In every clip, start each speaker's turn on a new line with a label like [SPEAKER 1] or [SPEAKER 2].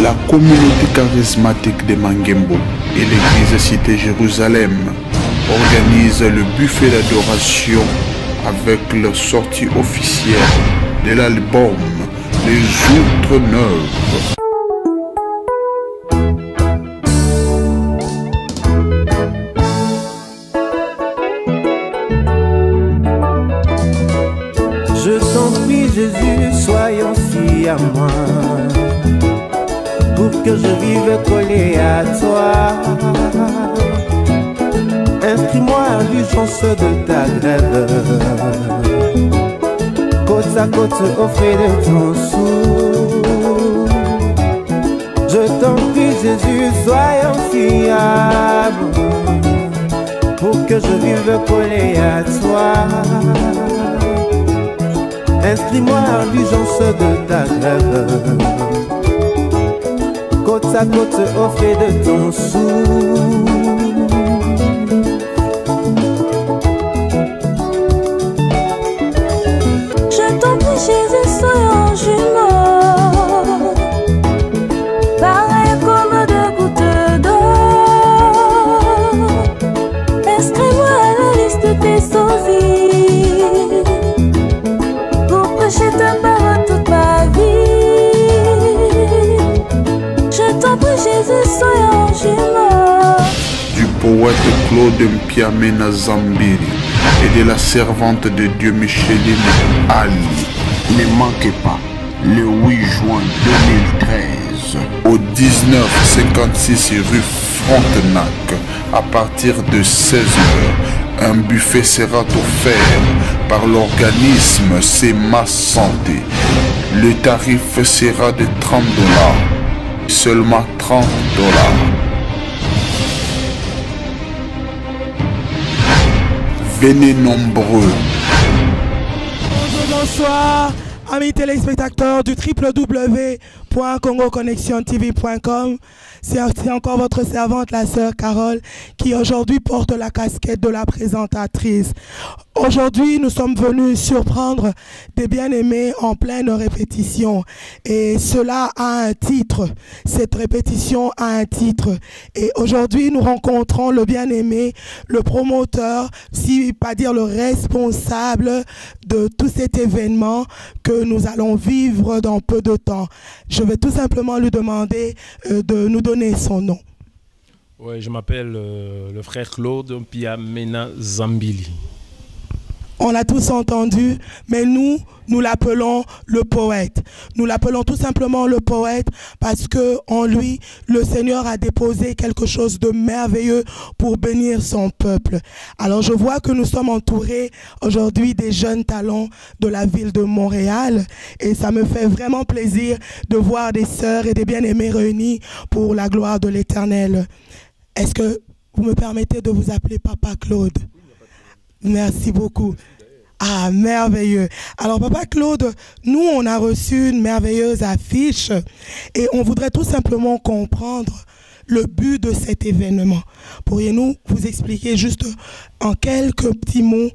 [SPEAKER 1] La communauté charismatique de Mangembo et l'église Cité Jérusalem organisent le buffet d'adoration avec leur sortie officielle de l'album Les Outres Neuves.
[SPEAKER 2] Je t'en prie Jésus, sois ainsi à moi, pour que je vive collé à toi. Inscris-moi à l'urgence de ta grève, côte à côte au frais de ton sou. Je t'en prie Jésus, sois ainsi à moi, pour que je vive collé à toi. Inscris-moi à l'urgence de ta grève, côte à côte au frais de ton sou.
[SPEAKER 3] Je t'en prie Jésus, soyons jumeaux, pareil comme deux gouttes d'eau. Inscris-moi à la liste de tes sosies, pour prêcher ta parole toute ma vie. Je t'en prie Jésus, soyons jumeaux.
[SPEAKER 1] Du poète Claude Mpiamena Zambiri et de la servante de Dieu Micheline Ali.
[SPEAKER 4] Ne manquez pas, le 8 juin 2013,
[SPEAKER 1] Au 1956 rue Frontenac, à partir de 16h, un buffet sera offert par l'organisme C'est Ma Santé. Le tarif sera de $30, seulement $30. Venez nombreux.
[SPEAKER 5] Bonsoir, amis téléspectateurs du www.congoconnectiontv.com. C'est encore votre servante, la sœur Carole, qui aujourd'hui porte la casquette de la présentatrice. Aujourd'hui, nous sommes venus surprendre des bien-aimés en pleine répétition. Et cela a un titre. Cette répétition a un titre. Et aujourd'hui, nous rencontrons le bien-aimé, le promoteur, si pas dire le responsable de tout cet événement que nous allons vivre dans peu de temps. Je vais tout simplement lui demander de nous donner son nom.
[SPEAKER 6] Oui, je m'appelle le frère Claude Mpiamena Zambili.
[SPEAKER 5] On l'a tous entendu, mais nous l'appelons le poète. Nous l'appelons tout simplement le poète parce que en lui, le Seigneur a déposé quelque chose de merveilleux pour bénir son peuple. Alors je vois que nous sommes entourés aujourd'hui des jeunes talents de la ville de Montréal et ça me fait vraiment plaisir de voir des sœurs et des bien-aimés réunis pour la gloire de l'Éternel. Est-ce que vous me permettez de vous appeler Papa Claude? Merci beaucoup. Ah, merveilleux. Alors, Papa Claude, nous, on a reçu une merveilleuse affiche et on voudrait tout simplement comprendre le but de cet événement. Pourriez-nous vous expliquer juste en quelques petits mots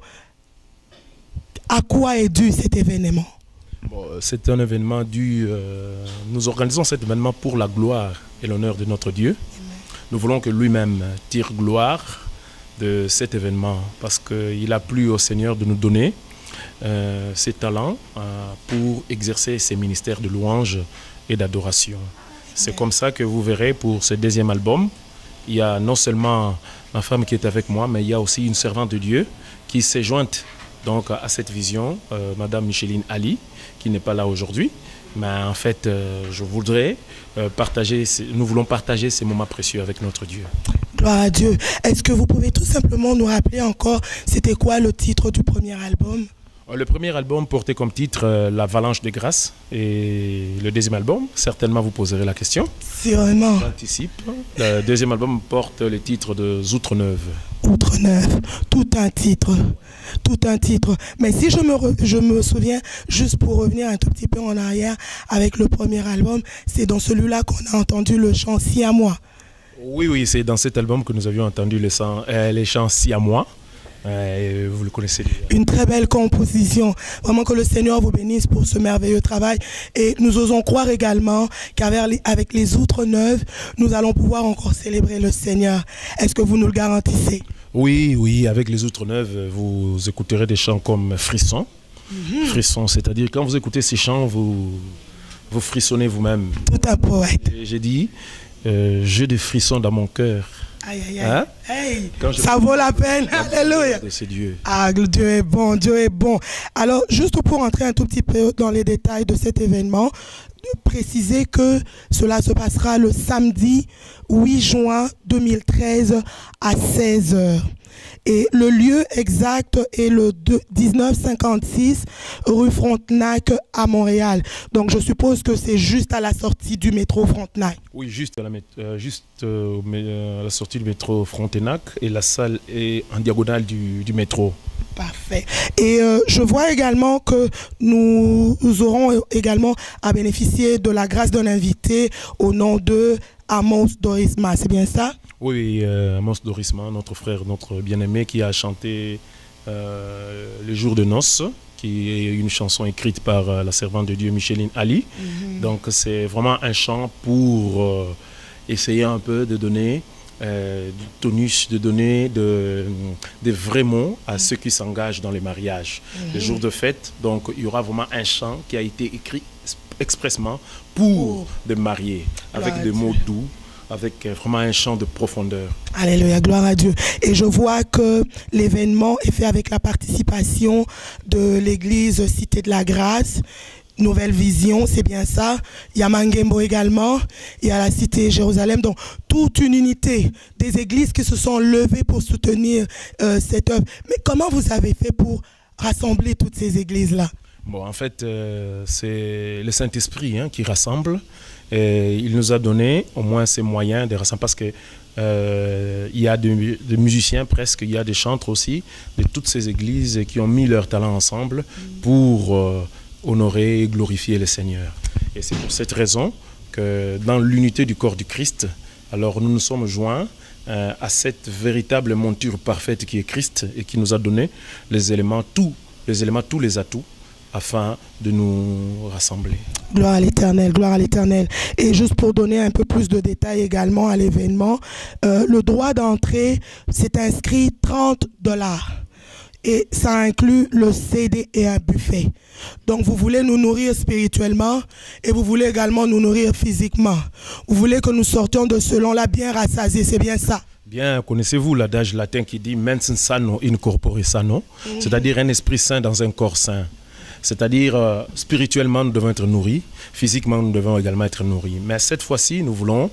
[SPEAKER 5] à quoi est dû cet événement?
[SPEAKER 6] Bon, c'est un événement dû... nous organisons cet événement pour la gloire et l'honneur de notre Dieu. Nous voulons que lui-même tire gloire de cet événement parce qu'il a plu au Seigneur de nous donner ses talents pour exercer ses ministères de louange et d'adoration. C'est comme ça que vous verrez pour ce deuxième album, il y a non seulement ma femme qui est avec moi, mais il y a aussi une servante de Dieu qui s'est jointe donc à cette vision, Madame Micheline Ali, qui n'est pas là aujourd'hui. Mais en fait, je voudrais nous voulons partager ces moments précieux avec notre Dieu.
[SPEAKER 5] Gloire à Dieu. Est-ce que vous pouvez tout simplement nous rappeler encore, c'était quoi le titre du premier album?
[SPEAKER 6] Le premier album portait comme titre L'Avalanche de grâce. Et le deuxième album, certainement vous poserez la question.
[SPEAKER 5] Sûrement.
[SPEAKER 6] J'anticipe. Le deuxième album porte le titre de Outres Neuves.
[SPEAKER 5] Outres Neuves, tout un titre. Tout un titre. Mais si je me souviens, juste pour revenir un tout petit peu en arrière, avec le premier album, c'est dans celui-là qu'on a entendu le chant Si à moi.
[SPEAKER 6] Oui, c'est dans cet album que nous avions entendu les chants Si à moi. Vous le connaissez déjà.
[SPEAKER 5] Une très belle composition. Vraiment que le Seigneur vous bénisse pour ce merveilleux travail. Et nous osons croire également qu'avec les outres neuves, nous allons pouvoir encore célébrer le Seigneur. Est-ce que vous nous le garantissez?
[SPEAKER 6] Oui, oui, avec les outres neuves, vous écouterez des chants comme Frisson. Frisson, c'est-à-dire quand vous écoutez ces chants, vous frissonnez vous-même.
[SPEAKER 5] Tout un poète.
[SPEAKER 6] J'ai dit, j'ai des frissons dans mon cœur.
[SPEAKER 5] Aïe, aïe, aïe.
[SPEAKER 6] Hein?
[SPEAKER 5] Hey, ça vaut la peine. Alléluia.
[SPEAKER 6] C'est Dieu.
[SPEAKER 5] Ah, Dieu est bon, Dieu est bon. Alors, juste pour entrer un tout petit peu dans les détails de cet événement, préciser que cela se passera le samedi 8 juin 2013 à 16 h. Et le lieu exact est le 1956 rue Frontenac à Montréal. Donc je suppose que c'est juste à la sortie du métro Frontenac.
[SPEAKER 6] Oui, juste à la sortie du métro Frontenac, et la salle est en diagonale du métro.
[SPEAKER 5] Parfait. Et je vois également que nous aurons également à bénéficier de la grâce d'un invité au nom de Amos Dorisma. C'est bien ça?
[SPEAKER 6] Oui, Amos Dorisma, notre frère, notre bien-aimé, qui a chanté Les Jours de Noces, qui est une chanson écrite par la servante de Dieu Micheline Ali. Donc c'est vraiment un chant pour essayer un peu de donner du tonus, de donner des vrais mots à ceux qui s'engagent dans les mariages. Les jours de fête, donc il y aura vraiment un chant qui a été écrit expressement pour des mariés, avec des mots doux, avec vraiment un chant de profondeur.
[SPEAKER 5] Alléluia, gloire à Dieu. Et je vois que l'événement est fait avec la participation de l'église Cité de la Grâce, Nouvelle Vision, c'est bien ça. Il y a Mangembo également, il y a la Cité Jérusalem. Donc, toute une unité des églises qui se sont levées pour soutenir cette œuvre. Mais comment vous avez fait pour rassembler toutes ces églises-là?
[SPEAKER 6] Bon, en fait, c'est le Saint-Esprit qui rassemble. Et il nous a donné au moins ces moyens de rassembler, parce que il y a des musiciens presque, il y a des chantres aussi de toutes ces églises qui ont mis leur talent ensemble pour honorer et glorifier le Seigneur. Et c'est pour cette raison que dans l'unité du corps du Christ, alors nous nous sommes joints à cette véritable monture parfaite qui est Christ, et qui nous a donné les éléments, tous les atouts, afin de nous rassembler.
[SPEAKER 5] Gloire à l'Éternel, gloire à l'Éternel. Et juste pour donner un peu plus de détails également à l'événement, le droit d'entrée, c'est inscrit $30. Et ça inclut le CD et un buffet. Donc vous voulez nous nourrir spirituellement et vous voulez également nous nourrir physiquement. Vous voulez que nous sortions de ce long-là bien rassasiés, c'est bien ça?
[SPEAKER 6] Bien, connaissez-vous l'adage latin qui dit « mens sano in corpore sano », c'est-à-dire un esprit sain dans un corps sain. C'est-à-dire, spirituellement, nous devons être nourris, physiquement, nous devons également être nourris. Mais cette fois-ci, nous voulons,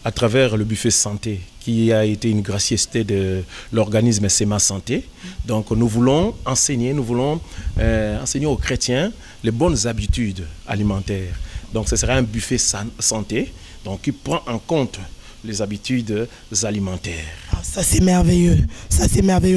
[SPEAKER 6] à travers le buffet santé, qui a été une gracieuseté de l'organisme SEMA Santé, donc nous voulons enseigner aux chrétiens les bonnes habitudes alimentaires. Donc ce sera un buffet santé, donc qui prend en compte les habitudes alimentaires.
[SPEAKER 5] Ça c'est merveilleux,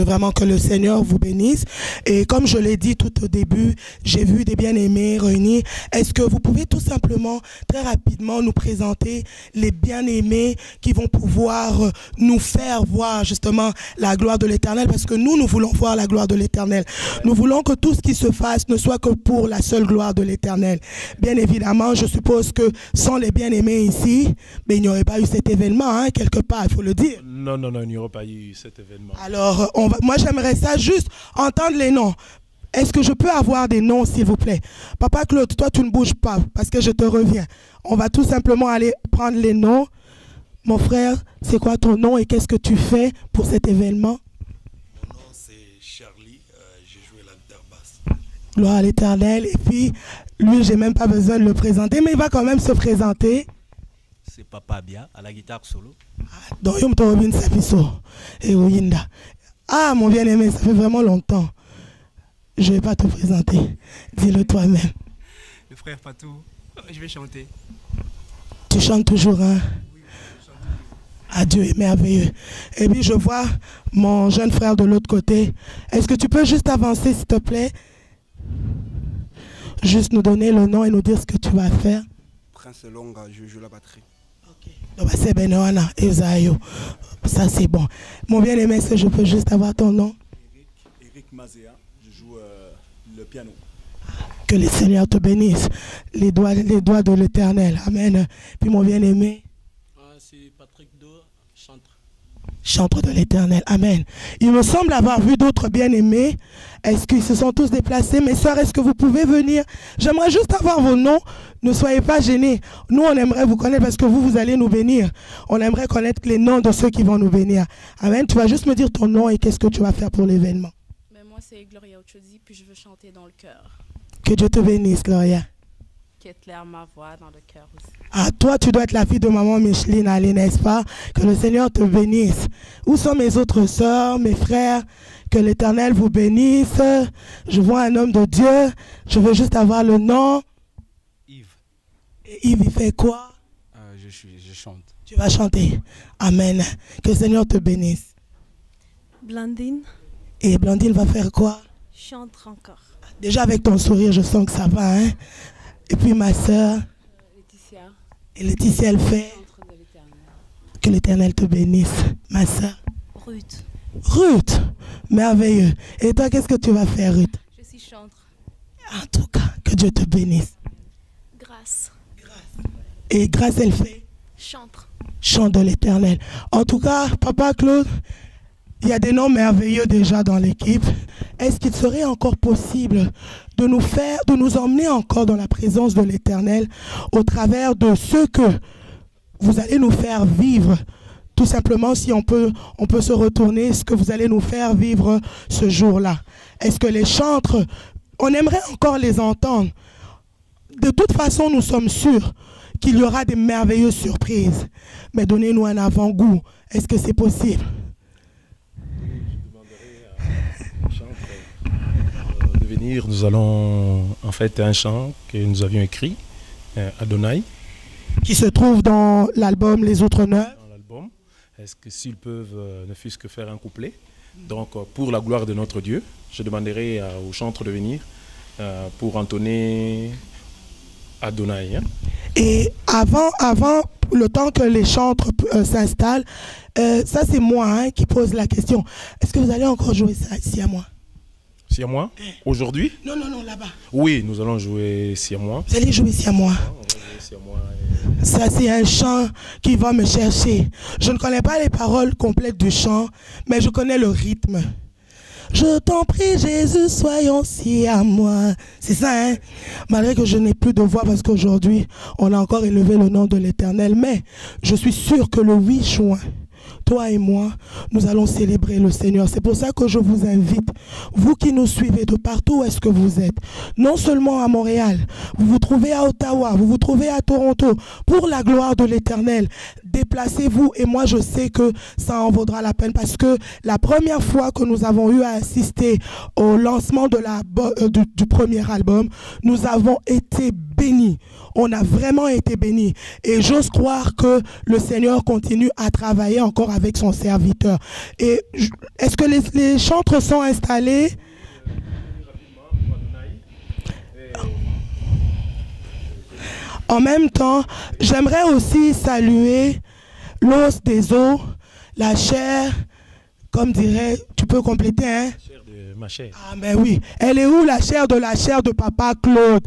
[SPEAKER 5] vraiment que le Seigneur vous bénisse. Et comme je l'ai dit tout au début, j'ai vu des bien-aimés réunis. Est-ce que vous pouvez tout simplement, très rapidement, nous présenter les bien-aimés qui vont pouvoir nous faire voir justement la gloire de l'Éternel, parce que nous voulons voir la gloire de l'Éternel. Nous voulons que tout ce qui se fasse ne soit que pour la seule gloire de l'Éternel. Bien évidemment, je suppose que sans les bien-aimés ici, mais il n'y aurait pas eu cet événement, quelque part, il faut le dire.
[SPEAKER 6] Non, il n'y aura pas eu cet événement.
[SPEAKER 5] Alors, moi j'aimerais ça juste entendre les noms. Est-ce que je peux avoir des noms, s'il vous plaît? Papa Claude, toi tu ne bouges pas parce que je te reviens. On va tout simplement aller prendre les noms. Mon frère, c'est quoi ton nom et qu'est-ce que tu fais pour cet événement?
[SPEAKER 7] Mon nom c'est Charlie, j'ai joué la guitare basse.
[SPEAKER 5] Gloire à l'Éternel. Et puis, lui, j'ai même pas besoin de le présenter, mais il va quand même se présenter.
[SPEAKER 7] C'est Papa Bia à la guitare solo.
[SPEAKER 5] Ah, mon bien-aimé, ça fait vraiment longtemps. Je ne vais pas te présenter. Dis-le toi-même.
[SPEAKER 8] Le frère Patou, je vais chanter.
[SPEAKER 5] Tu chantes toujours, hein?
[SPEAKER 8] Oui, je chante.
[SPEAKER 5] Ah, Dieu est merveilleux. Et puis, je vois mon jeune frère de l'autre côté. Est-ce que tu peux juste avancer, s'il te plaît? Juste nous donner le nom et nous dire ce que tu vas faire.
[SPEAKER 7] Prince Longa, je joue la batterie.
[SPEAKER 5] C'est Benoana, Ezayo. Ça c'est bon. Mon bien-aimé, est-ce que je peux juste avoir ton nom?
[SPEAKER 9] Mazéa, je joue le piano.
[SPEAKER 5] Que le Seigneur te bénisse. Les doigts de l'Éternel. Amen. Puis mon bien-aimé.
[SPEAKER 10] C'est Patrick Do, chantre.
[SPEAKER 5] Chantre de l'Éternel. Amen. Il me semble avoir vu d'autres bien-aimés. Est-ce qu'ils se sont tous déplacés? Mes soeurs, est-ce que vous pouvez venir? J'aimerais juste avoir vos noms. Ne soyez pas gênés. Nous, on aimerait vous connaître parce que vous allez nous bénir. On aimerait connaître les noms de ceux qui vont nous bénir. Amen. Tu vas juste me dire ton nom et qu'est-ce que tu vas faire pour l'événement.
[SPEAKER 11] Mais moi, c'est Gloria Ochodi, puis je veux chanter dans le cœur.
[SPEAKER 5] Que Dieu te bénisse, Gloria.
[SPEAKER 11] Qu'éclaire ma voix dans le cœur aussi.
[SPEAKER 5] Ah, toi, tu dois être la fille de maman Micheline, allez, n'est-ce pas? Que le Seigneur te bénisse. Où sont mes autres sœurs, mes frères? Que l'Éternel vous bénisse. Je vois un homme de Dieu. Je veux juste avoir le nom.
[SPEAKER 10] Yves.
[SPEAKER 5] Et Yves, il fait quoi?
[SPEAKER 10] Je chante.
[SPEAKER 5] Tu vas chanter. Amen. Que le Seigneur te bénisse.
[SPEAKER 12] Blandine.
[SPEAKER 5] Et Blandine va faire quoi?
[SPEAKER 12] Chante encore.
[SPEAKER 5] Déjà avec ton sourire, je sens que ça va, hein? Et puis ma soeur.
[SPEAKER 11] Laetitia.
[SPEAKER 5] Et Laetitia, elle fait. Que l'Éternel te bénisse. Ma soeur.
[SPEAKER 12] Ruth.
[SPEAKER 5] Ruth. Merveilleux. Et toi, qu'est-ce que tu vas faire, Ruth?
[SPEAKER 12] Je suis chantre.
[SPEAKER 5] En tout cas, que Dieu te bénisse.
[SPEAKER 12] Grâce.
[SPEAKER 5] Et Grâce, elle fait?
[SPEAKER 12] Chantre.
[SPEAKER 5] Chant de l'Éternel. En tout cas, Papa Claude, il y a des noms merveilleux déjà dans l'équipe. Est-ce qu'il serait encore possible de nous emmener encore dans la présence de l'Éternel au travers de ce que vous allez nous faire vivre? Tout simplement, si on peut se retourner, ce que vous allez nous faire vivre ce jour-là. Est-ce que les chantres, on aimerait encore les entendre? De toute façon, nous sommes sûrs qu'il y aura des merveilleuses surprises. Mais donnez-nous un avant-goût. Est-ce que c'est possible?
[SPEAKER 6] De venir, nous allons en fait un chant que nous avions écrit, Adonai.
[SPEAKER 5] Qui se trouve dans l'album Les Autres Honneurs.
[SPEAKER 6] Dans l'album. Est-ce que s'ils peuvent ne fût-ce que faire un couplet? Donc pour la gloire de notre Dieu, je demanderai aux chantres de venir pour entonner Adonai. Hein. Et avant le temps que les chantres s'installent, ça c'est moi qui pose la question. Est-ce que vous allez encore jouer ça ici à moi? Si à moi? Aujourd'hui?
[SPEAKER 5] Non, là-bas.
[SPEAKER 6] Oui, nous allons jouer si à moi.
[SPEAKER 5] Vous allez jouer si à moi.
[SPEAKER 6] On va jouer si à moi.
[SPEAKER 5] Ça, c'est un chant qui va me chercher. Je ne connais pas les paroles complètes du chant, mais je connais le rythme. Je t'en prie, Jésus, soyons si à moi. C'est ça, hein? Malgré que je n'ai plus de voix parce qu'aujourd'hui, on a encore élevé le nom de l'Éternel. Mais je suis sûr que le 8 juin, toi et moi, nous allons célébrer le Seigneur. C'est pour ça que je vous invite, vous qui nous suivez de partout où est-ce que vous êtes, non seulement à Montréal, vous vous trouvez à Ottawa, vous vous trouvez à Toronto, pour la gloire de l'Éternel, déplacez-vous et moi je sais que ça en vaudra la peine parce que la première fois que nous avons eu à assister au lancement de du premier album, nous avons été bénis. On a vraiment été bénis. Et j'ose croire que le Seigneur continue à travailler encore avec son serviteur. Et est-ce que les chantres sont installés? En même temps, j'aimerais aussi saluer l'os des os, la chair, comme dirait, tu peux compléter, hein?
[SPEAKER 6] Ma chair.
[SPEAKER 5] Ah mais oui, elle est où la chair de Papa Claude?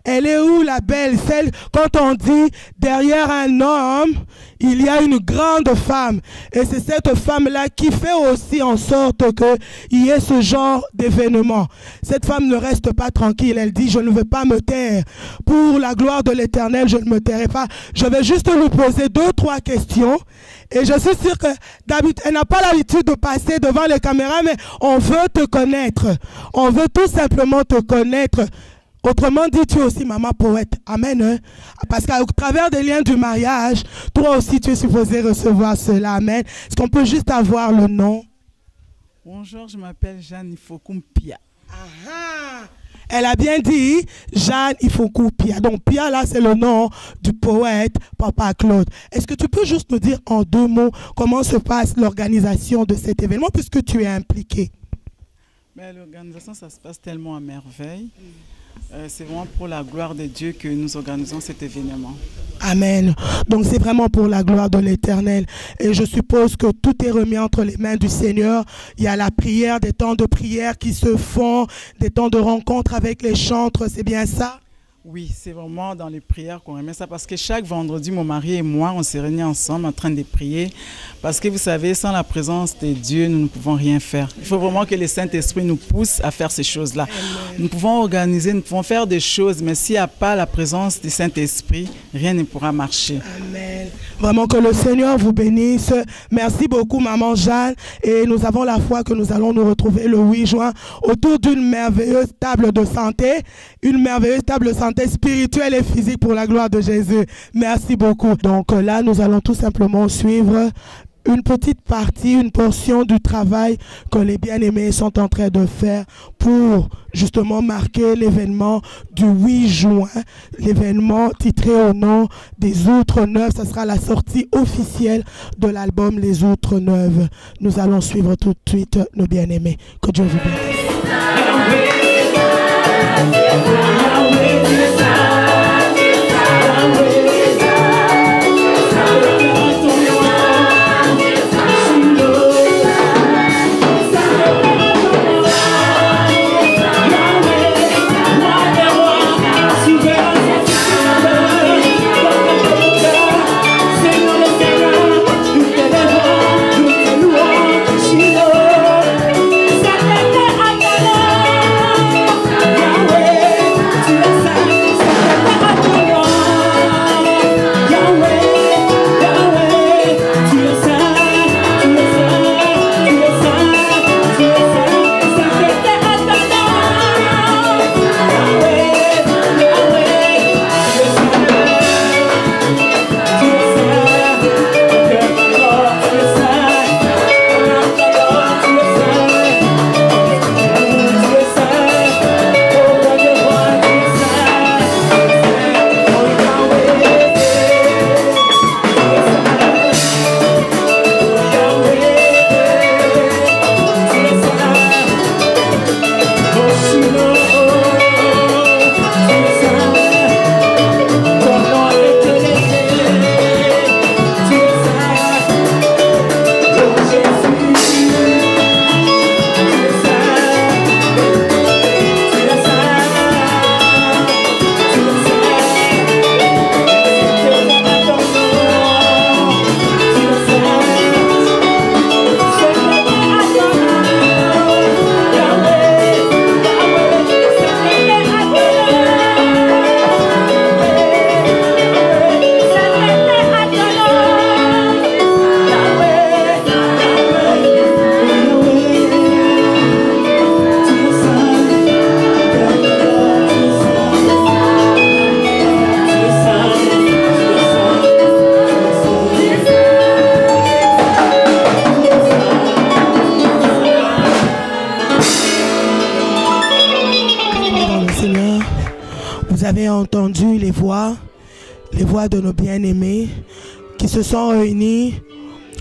[SPEAKER 5] Elle est où la belle, celle, quand on dit derrière un homme, il y a une grande femme. Et c'est cette femme-là qui fait aussi en sorte qu'il y ait ce genre d'événement. Cette femme ne reste pas tranquille. Elle dit, je ne veux pas me taire. Pour la gloire de l'Éternel, je ne me tairai pas. Je vais juste lui poser 2-3 questions. Et je suis sûre que d'habitude, elle n'a pas l'habitude de passer devant les caméras, mais on veut te connaître. On veut tout simplement te connaître. Autrement dit, tu es aussi maman poète. Amen. Hein? Parce qu'à travers des liens du mariage, toi aussi tu es supposé recevoir cela. Amen. Est-ce qu'on peut juste avoir le nom?
[SPEAKER 13] Bonjour, je m'appelle Jeanne Ifokoum Pia.
[SPEAKER 5] Elle a bien dit Jeanne Ifokoum Pia. Donc Pia là c'est le nom du poète Papa Claude. Est-ce que tu peux juste nous dire en 2 mots comment se passe l'organisation de cet événement puisque tu es impliqué?
[SPEAKER 13] L'organisation, ça se passe tellement à merveille. C'est vraiment pour la gloire de Dieu que nous organisons cet événement.
[SPEAKER 5] Amen. Donc c'est vraiment pour la gloire de l'Éternel. Et je suppose que tout est remis entre les mains du Seigneur. Il y a la prière, des temps de prière qui se font, des temps de rencontre avec les chantres, c'est bien ça?
[SPEAKER 13] Oui, c'est vraiment dans les prières qu'on remet ça parce que chaque vendredi, mon mari et moi, on s'est réunis ensemble en train de prier parce que vous savez, sans la présence de Dieu, nous ne pouvons rien faire. Il faut vraiment que le Saint-Esprit nous pousse à faire ces choses-là. Nous pouvons organiser, nous pouvons faire des choses, mais s'il n'y a pas la présence du Saint-Esprit, rien ne pourra marcher.
[SPEAKER 5] Amen. Vraiment que le Seigneur vous bénisse. Merci beaucoup, Maman Jeanne. Et nous avons la foi que nous allons nous retrouver le 8 juin autour d'une merveilleuse table de santé, une merveilleuse table de santé spirituelle et physique pour la gloire de Jésus. Merci beaucoup. Donc là, nous allons tout simplement suivre une petite partie, une portion du travail que les bien-aimés sont en train de faire pour justement marquer l'événement du 8 juin, l'événement titré au nom des Outres Neuves. Ce sera la sortie officielle de l'album Les Outres Neuves. Nous allons suivre tout de suite nos bien-aimés. Que Dieu vous bénisse. Vous avez entendu les voix de nos bien-aimés qui se sont réunis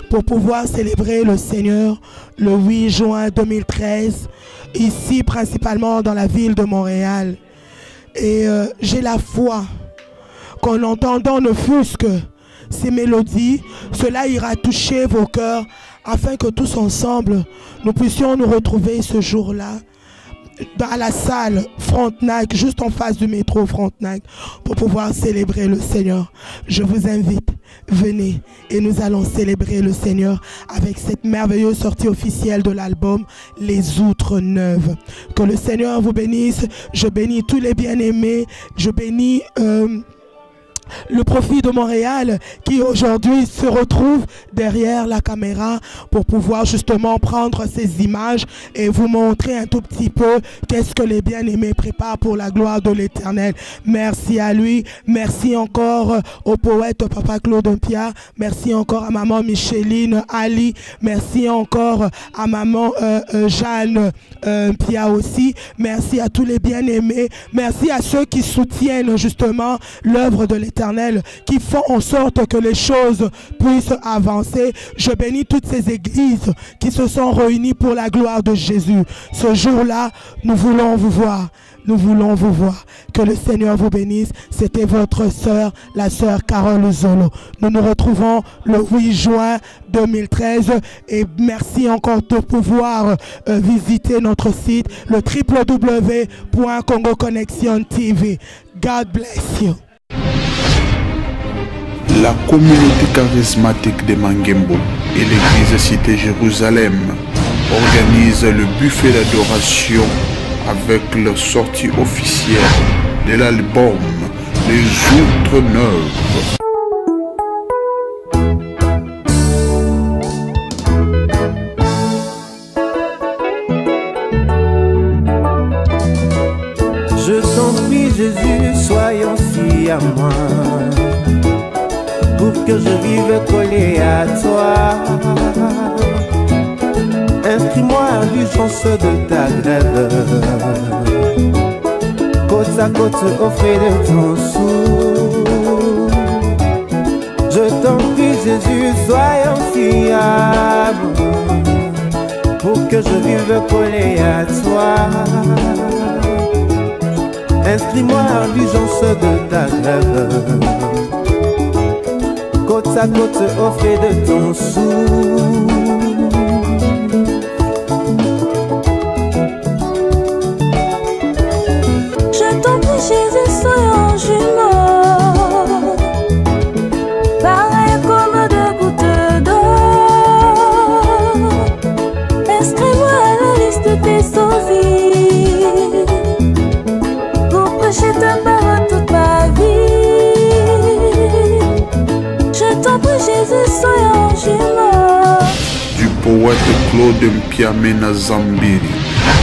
[SPEAKER 5] pour pouvoir célébrer le Seigneur le 8 juin 2013, ici principalement dans la ville de Montréal. Et j'ai la foi qu'en entendant ne fût-ce que ces mélodies, cela ira toucher vos cœurs afin que tous ensemble, nous puissions nous retrouver ce jour-là dans la salle Frontenac, juste en face du métro Frontenac, pour pouvoir célébrer le Seigneur. Je vous invite, venez et nous allons célébrer le Seigneur avec cette merveilleuse sortie officielle de l'album Les Outres Neuves. Que le Seigneur vous bénisse. Je bénis tous les bien-aimés. Je bénis le Profit de Montréal qui aujourd'hui se retrouve derrière la caméra pour pouvoir justement prendre ces images et vous montrer un tout petit peu qu'est-ce que les bien-aimés préparent pour la gloire de l'Éternel. Merci à lui, merci encore au poète Papa Claude Pia, merci encore à maman Micheline Ali, merci encore à maman Jeanne Pia aussi, merci à tous les bien-aimés, merci à ceux qui soutiennent justement l'œuvre de l'Éternel, qui font en sorte que les choses puissent avancer. Je bénis toutes ces églises qui se sont réunies pour la gloire de Jésus. Ce jour-là, nous voulons vous voir. nous voulons vous voir. Que le Seigneur vous bénisse. C'était votre sœur, la sœur Carole Zolo. Nous nous retrouvons le 8 juin 2013 et merci encore de pouvoir visiter notre site, le www.congoconnexion.tv. God bless you.
[SPEAKER 1] La communauté charismatique de Mangembo et l'église Cité Jérusalem organisent le buffet d'adoration avec leur sortie officielle de l'album Les Outres Neuves.
[SPEAKER 2] Je t'en prie Jésus, sois ainsi à moi, pour que je vive collé à toi. Inscris-moi à l'urgence de ta grève, côte à côte au frais de ton sou. Je t'en prie Jésus, sois fiable, pour que je vive collé à toi. Inscris-moi à l'urgence de ta grève, côte à côte au frais de ton sou.
[SPEAKER 3] Je t'en prie Jésus, soyons jumeaux, pareil comme deux gouttes d'eau. Inscris-moi à la liste de tes sosies, pour prêcher ta parole toute ma vie. Je t'en prie Jésus, soyons jumeaux.
[SPEAKER 1] Du poète Claude Mpiamena Zambiri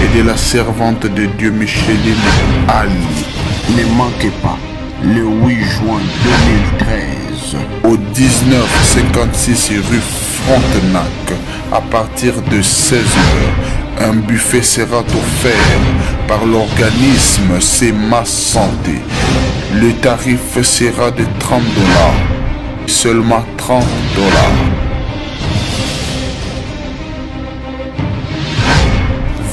[SPEAKER 1] et de la servante de Dieu Micheline Ali.
[SPEAKER 4] Ne manquez pas, le 8 juin 2013,
[SPEAKER 1] au 1956 rue Frontenac, à partir de 16h, un buffet sera offert par l'organisme C'est Ma Santé. Le tarif sera de $30, seulement $30.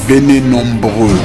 [SPEAKER 1] Venez nombreux.